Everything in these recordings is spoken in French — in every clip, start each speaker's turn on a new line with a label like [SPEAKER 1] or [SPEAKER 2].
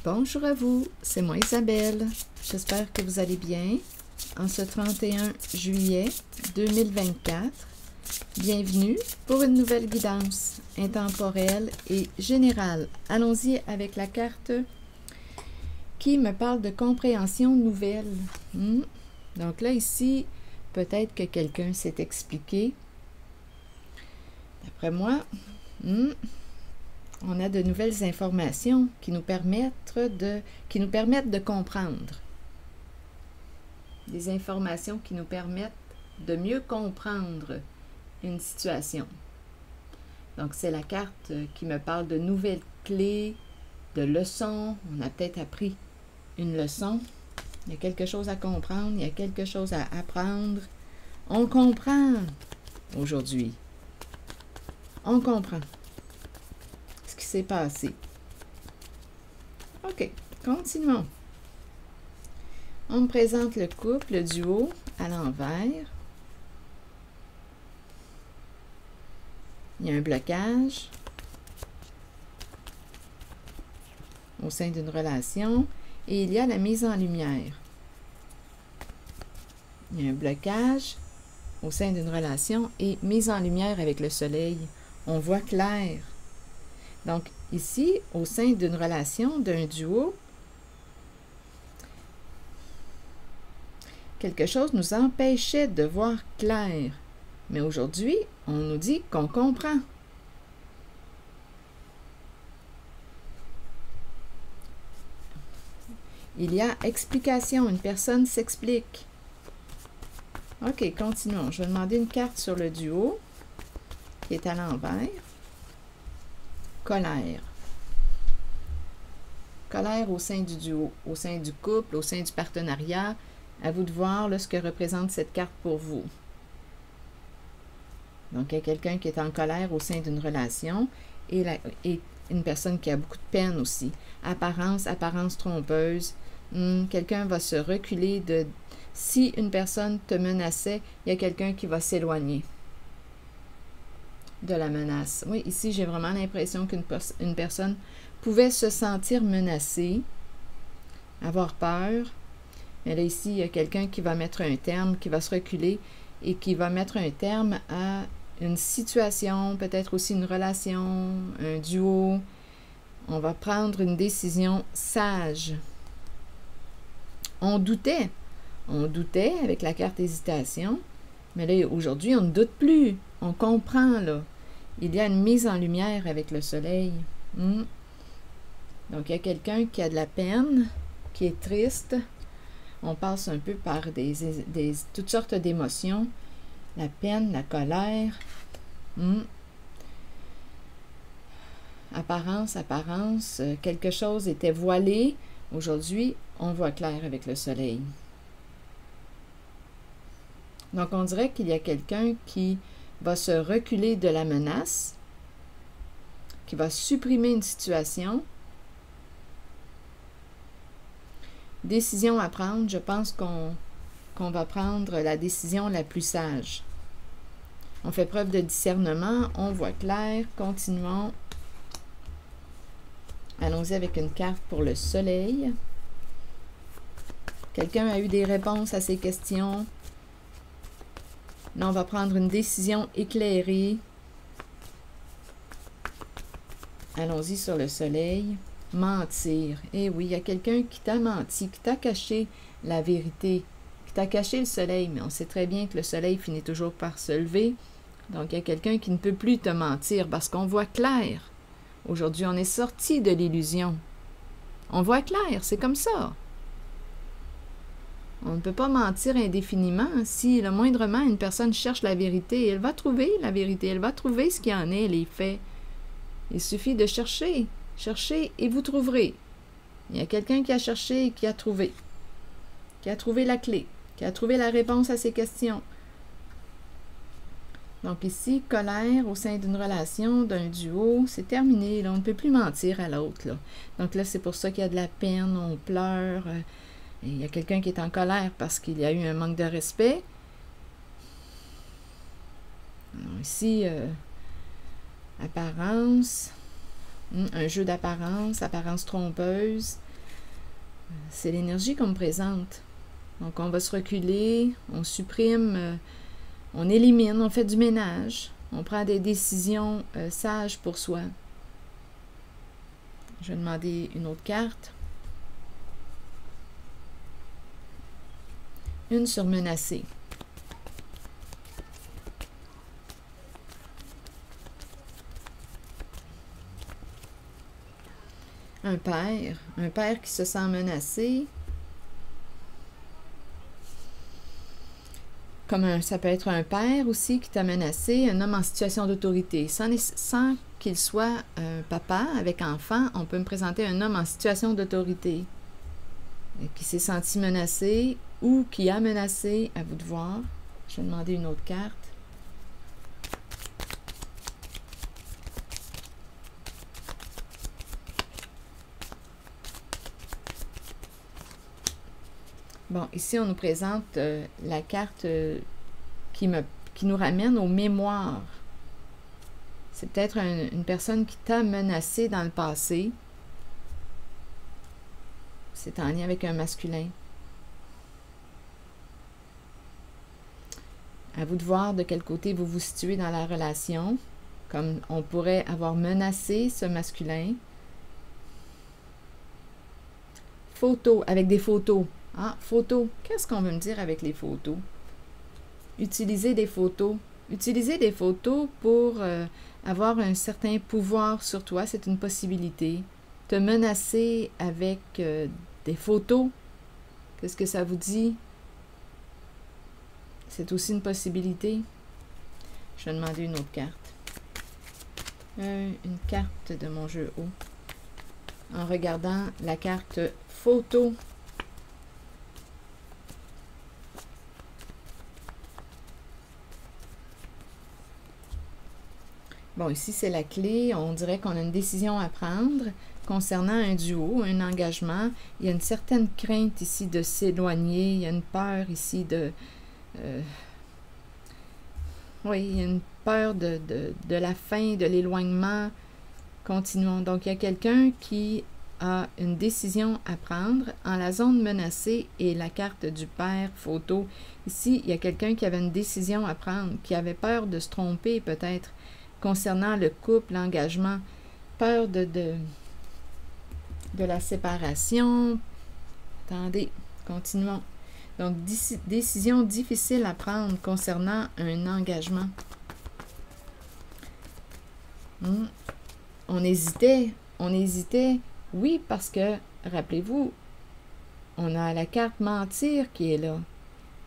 [SPEAKER 1] Bonjour à vous, c'est moi Isabelle. J'espère que vous allez bien. En ce 31 juillet 2024, bienvenue pour une nouvelle guidance intemporelle et générale. Allons-y avec la carte qui me parle de compréhension nouvelle. Donc là, ici, peut-être que quelqu'un s'est expliqué. D'après moi, on a de nouvelles informations qui nous permettent de comprendre. Des informations qui nous permettent de mieux comprendre une situation. Donc, c'est la carte qui me parle de nouvelles clés, de leçons. On a peut-être appris une leçon. Il y a quelque chose à comprendre, il y a quelque chose à apprendre. On comprend aujourd'hui. On comprend ce qui s'est passé. OK, continuons. On me présente le couple, le duo à l'envers. Il y a un blocage au sein d'une relation et il y a la mise en lumière. Il y a un blocage au sein d'une relation et mise en lumière avec le soleil. On voit clair. Donc, ici, au sein d'une relation, d'un duo, quelque chose nous empêchait de voir clair. Mais aujourd'hui, on nous dit qu'on comprend. Il y a explication, une personne s'explique. OK, continuons. Je vais demander une carte sur le duo qui est à l'envers. Colère. Colère au sein du duo, au sein du couple, au sein du partenariat. À vous de voir là, ce que représente cette carte pour vous. Donc, il y a quelqu'un qui est en colère au sein d'une relation et une personne qui a beaucoup de peine aussi. Apparence trompeuse. Quelqu'un va se reculer de... Si une personne te menaçait, il y a quelqu'un qui va s'éloigner de la menace. Oui, ici, j'ai vraiment l'impression qu'une personne pouvait se sentir menacée, avoir peur. Mais là, ici, il y a quelqu'un qui va mettre un terme, qui va se reculer et qui va mettre un terme à une situation, peut-être aussi une relation, un duo. On va prendre une décision sage. On doutait avec la carte hésitation, mais là, aujourd'hui, on ne doute plus. On comprend, là. Il y a une mise en lumière avec le soleil. Donc, il y a quelqu'un qui a de la peine, qui est triste. On passe un peu par toutes sortes d'émotions. La peine, la colère. Apparence. Quelque chose était voilé. Aujourd'hui, on voit clair avec le soleil. Donc, on dirait qu'il y a quelqu'un qui va se reculer de la menace, qui va supprimer une situation. Décision à prendre, je pense qu'on va prendre la décision la plus sage. On fait preuve de discernement, on voit clair, continuons. Allons-y avec une carte pour le soleil. Quelqu'un a eu des réponses à ces questions. Là, on va prendre une décision éclairée. Allons-y sur le soleil. Mentir. Eh oui, il y a quelqu'un qui t'a menti, qui t'a caché la vérité, qui t'a caché le soleil. Mais on sait très bien que le soleil finit toujours par se lever. Donc, il y a quelqu'un qui ne peut plus te mentir parce qu'on voit clair. Aujourd'hui, on est sorti de l'illusion. On voit clair, c'est comme ça. On ne peut pas mentir indéfiniment. Si le moindrement une personne cherche la vérité, elle va trouver la vérité, elle va trouver ce qu'il y en est, les faits. Il suffit de chercher. Cherchez et vous trouverez. Il y a quelqu'un qui a cherché et qui a trouvé la clé, qui a trouvé la réponse à ces questions. Donc ici, colère au sein d'une relation, d'un duo, c'est terminé. Là, on ne peut plus mentir à l'autre. Donc là, c'est pour ça qu'il y a de la peine, on pleure. Et il y a quelqu'un qui est en colère parce qu'il y a eu un manque de respect. Alors ici, apparence, un jeu d'apparence, apparence trompeuse. C'est l'énergie qu'on me présente. Donc, on va se reculer, on supprime, on élimine, on fait du ménage, on prend des décisions sages pour soi. Je vais demander une autre carte. Une sur menacé. Un père qui se sent menacé. Ça peut être un père aussi qui t'a menacé, un homme en situation d'autorité. Sans qu'il soit un papa avec enfant, on peut me présenter un homme en situation d'autorité qui s'est senti menacé ou qui a menacé, à vous de voir. Je vais demander une autre carte. Bon, ici, on nous présente la carte qui nous ramène aux mémoires. C'est peut-être une personne qui t'a menacé dans le passé. C'est en lien avec un masculin. À vous de voir de quel côté vous vous situez dans la relation. Comme on pourrait avoir menacé ce masculin. Photos, avec des photos. Ah, photos. Qu'est-ce qu'on veut me dire avec les photos? Utiliser des photos. Utiliser des photos pour avoir un certain pouvoir sur toi, c'est une possibilité. Te menacer avec des photos, qu'est-ce que ça vous dit? C'est aussi une possibilité. Je vais demander une autre carte. Une carte de mon jeu haut. En regardant la carte photo. Bon, ici, c'est la clé. On dirait qu'on a une décision à prendre concernant un duo, un engagement. Il y a une certaine crainte ici de s'éloigner. Il y a une peur ici de... oui, il y a une peur de la fin, de l'éloignement. Continuons. Donc, il y a quelqu'un qui a une décision à prendre en la zone menacée et la carte du père, photo. Ici, il y a quelqu'un qui avait une décision à prendre, qui avait peur de se tromper peut-être concernant le couple, l'engagement, peur de la séparation. Attendez, continuons. Donc, décision difficile à prendre concernant un engagement. On hésitait, oui, parce que, rappelez-vous, on a la carte mentir qui est là.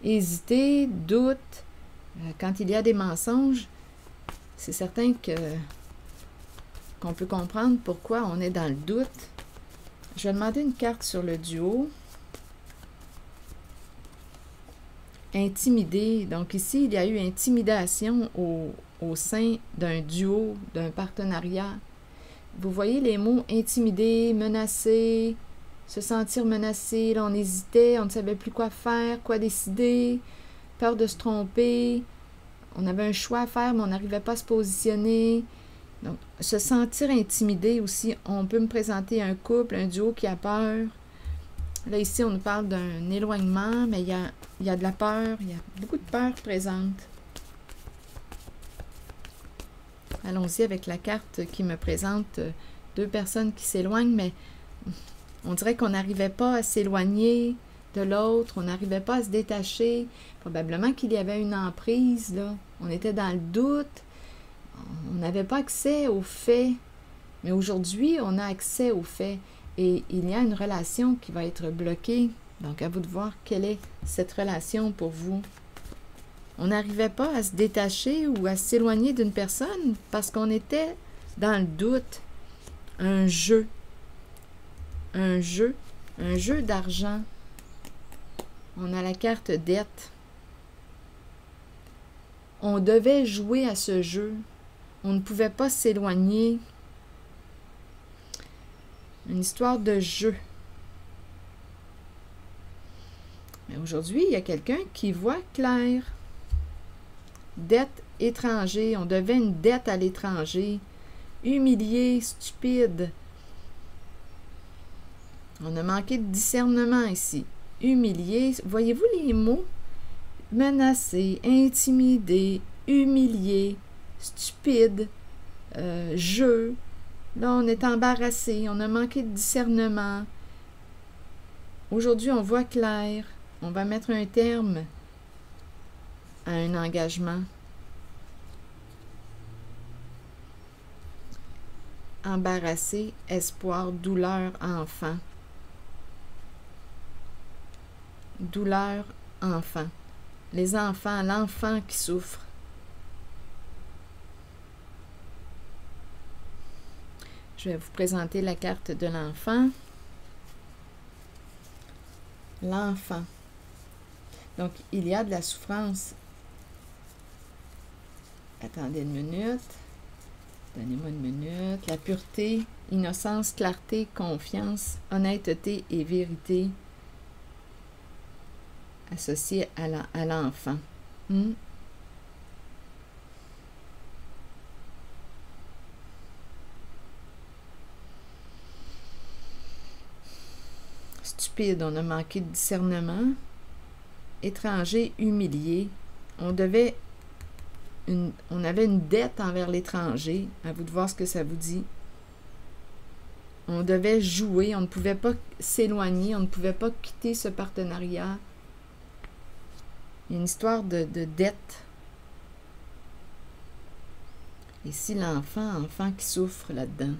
[SPEAKER 1] Hésiter, doute, quand il y a des mensonges, c'est certain qu'on peut comprendre pourquoi on est dans le doute. Je vais demander une carte sur le duo. Intimider. Donc ici, il y a eu intimidation au sein d'un duo, d'un partenariat. Vous voyez les mots intimider, menacer, se sentir menacé. Là, on hésitait, on ne savait plus quoi faire, quoi décider, peur de se tromper. On avait un choix à faire, mais on n'arrivait pas à se positionner. Donc, se sentir intimidé aussi. On peut me présenter un couple, un duo qui a peur. Là, ici, on nous parle d'un éloignement, mais il y a de la peur. Il y a beaucoup de peur présente. Allons-y avec la carte qui me présente deux personnes qui s'éloignent, mais on dirait qu'on n'arrivait pas à s'éloigner de l'autre, on n'arrivait pas à se détacher. Probablement qu'il y avait une emprise, là. On était dans le doute, on n'avait pas accès aux faits. Mais aujourd'hui, on a accès aux faits. Et il y a une relation qui va être bloquée. Donc, à vous de voir quelle est cette relation pour vous. On n'arrivait pas à se détacher ou à s'éloigner d'une personne parce qu'on était dans le doute. Un jeu d'argent. On a la carte dette. On devait jouer à ce jeu. On ne pouvait pas s'éloigner. Une histoire de jeu. Mais aujourd'hui, il y a quelqu'un qui voit clair. Dette étranger. On devait une dette à l'étranger. Humilié, stupide. On a manqué de discernement ici. Humilié, voyez-vous les mots? Menacé, intimidé, humilié, stupide, jeu. Là, on est embarrassé, on a manqué de discernement. Aujourd'hui, on voit clair. On va mettre un terme à un engagement. Embarrassé, espoir, douleur, enfant. Douleur, enfant. Les enfants, l'enfant qui souffre. Je vais vous présenter la carte de l'enfant. L'enfant. Donc, il y a de la souffrance. Attendez une minute. Donnez-moi une minute. La pureté, innocence, clarté, confiance, honnêteté et vérité associées à l'enfant. Stupide, on a manqué de discernement. Étranger, humilié. On avait une dette envers l'étranger. À vous de voir ce que ça vous dit. On devait jouer, on ne pouvait pas s'éloigner, on ne pouvait pas quitter ce partenariat. Il y a une histoire de dette. Ici, enfant qui souffre là-dedans.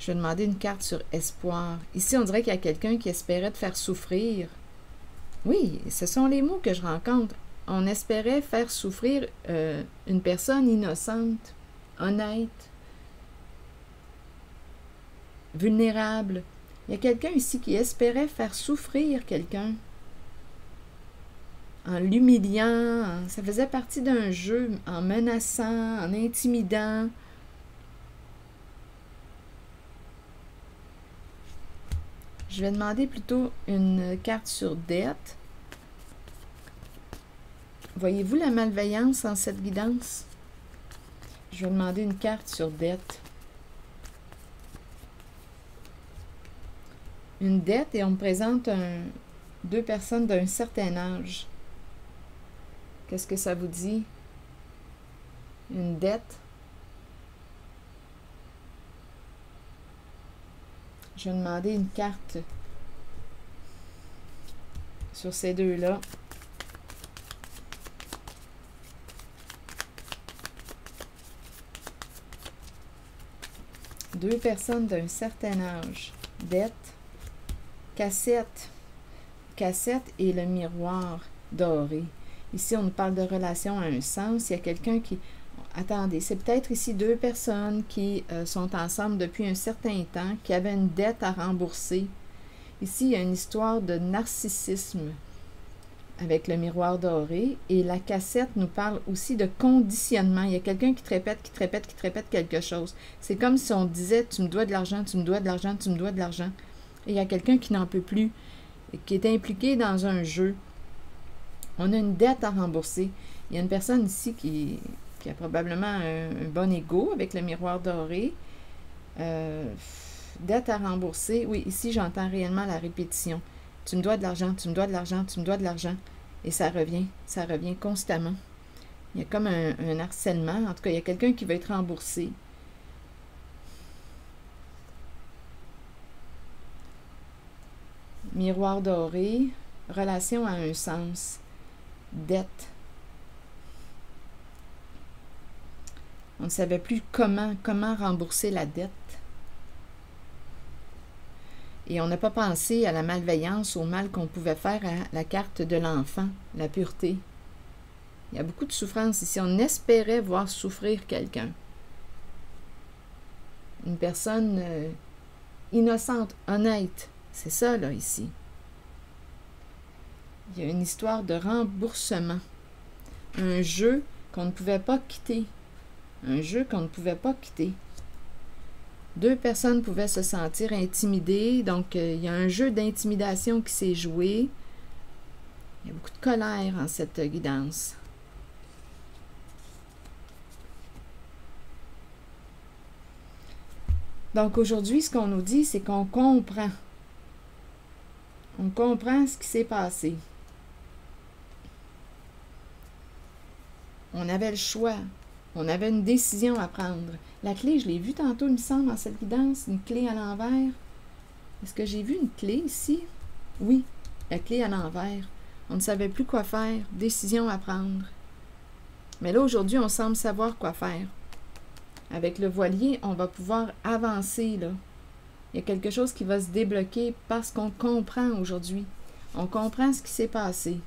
[SPEAKER 1] Je vais demander une carte sur espoir. Ici, on dirait qu'il y a quelqu'un qui espérait te faire souffrir. Oui, ce sont les mots que je rencontre. On espérait faire souffrir une personne innocente, honnête, vulnérable. Il y a quelqu'un ici qui espérait faire souffrir quelqu'un en l'humiliant. Ça faisait partie d'un jeu, en menaçant, en intimidant. Je vais demander plutôt une carte sur dette. Voyez-vous la malveillance en cette guidance? Je vais demander une carte sur dette. Une dette et on me présente deux personnes d'un certain âge. Qu'est-ce que ça vous dit? Une dette. Je vais demander une carte sur ces deux-là. Deux personnes d'un certain âge. Dette. Cassette. Cassette et le miroir doré. Ici, on nous parle de relation à un sens. Il y a quelqu'un qui... Attendez, c'est peut-être ici deux personnes qui sont ensemble depuis un certain temps, qui avaient une dette à rembourser. Ici, il y a une histoire de narcissisme avec le miroir doré. Et la cassette nous parle aussi de conditionnement. Il y a quelqu'un qui te répète quelque chose. C'est comme si on disait « tu me dois de l'argent, tu me dois de l'argent, tu me dois de l'argent ». Et il y a quelqu'un qui n'en peut plus, qui est impliqué dans un jeu. On a une dette à rembourser. Il y a une personne ici qui a probablement un bon ego avec le miroir doré. Dette à rembourser. Oui, ici, j'entends réellement la répétition. Tu me dois de l'argent, tu me dois de l'argent, tu me dois de l'argent. Et ça revient constamment. Il y a comme un harcèlement. En tout cas, il y a quelqu'un qui va être remboursé. Miroir doré. Relation à un sens. Dette. On ne savait plus comment rembourser la dette. Et on n'a pas pensé à la malveillance, au mal qu'on pouvait faire à la carte de l'enfant, la pureté. Il y a beaucoup de souffrance ici. On espérait voir souffrir quelqu'un. Une personne innocente, honnête. C'est ça, là, ici. Il y a une histoire de remboursement. Un jeu qu'on ne pouvait pas quitter. Un jeu qu'on ne pouvait pas quitter. Deux personnes pouvaient se sentir intimidées. Donc, il y a un jeu d'intimidation qui s'est joué. Il y a beaucoup de colère en cette guidance. Donc aujourd'hui, ce qu'on nous dit, c'est qu'on comprend. On comprend ce qui s'est passé. On avait le choix. On avait une décision à prendre. La clé, je l'ai vue tantôt, il me semble, dans cette guidance, une clé à l'envers. Est-ce que j'ai vu une clé ici? Oui, la clé à l'envers. On ne savait plus quoi faire, décision à prendre. Mais là, aujourd'hui, on semble savoir quoi faire. Avec le voilier, on va pouvoir avancer, là. Il y a quelque chose qui va se débloquer parce qu'on comprend aujourd'hui. On comprend ce qui s'est passé.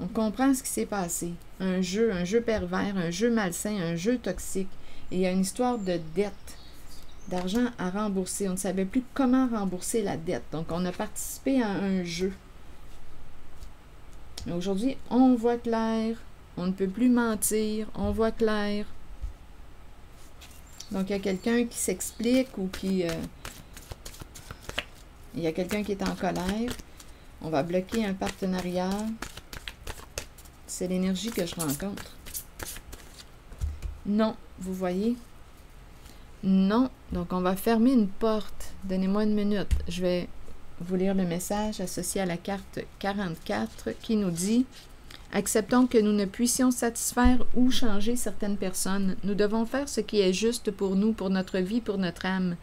[SPEAKER 1] On comprend ce qui s'est passé. Un jeu pervers, un jeu malsain, un jeu toxique. Et il y a une histoire de dette, d'argent à rembourser. On ne savait plus comment rembourser la dette. Donc, on a participé à un jeu. Mais aujourd'hui, on voit clair. On ne peut plus mentir. On voit clair. Donc, il y a quelqu'un qui s'explique ou qui... il y a quelqu'un qui est en colère. On va bloquer un partenariat. C'est l'énergie que je rencontre. Non, vous voyez? Non. Donc, on va fermer une porte. Donnez-moi une minute. Je vais vous lire le message associé à la carte 44 qui nous dit « Acceptons que nous ne puissions satisfaire ou changer certaines personnes. Nous devons faire ce qui est juste pour nous, pour notre vie, pour notre âme.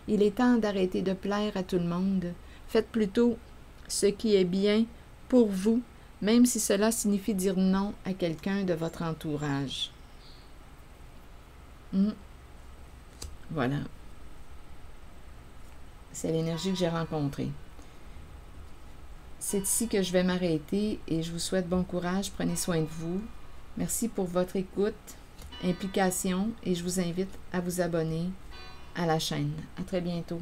[SPEAKER 1] Il est temps d'arrêter de plaire à tout le monde. Faites plutôt ce qui est bien pour vous, même si cela signifie dire non à quelqu'un de votre entourage. » Voilà. C'est l'énergie que j'ai rencontrée. C'est ici que je vais m'arrêter et je vous souhaite bon courage. Prenez soin de vous. Merci pour votre écoute, implication et je vous invite à vous abonner à la chaîne. À très bientôt.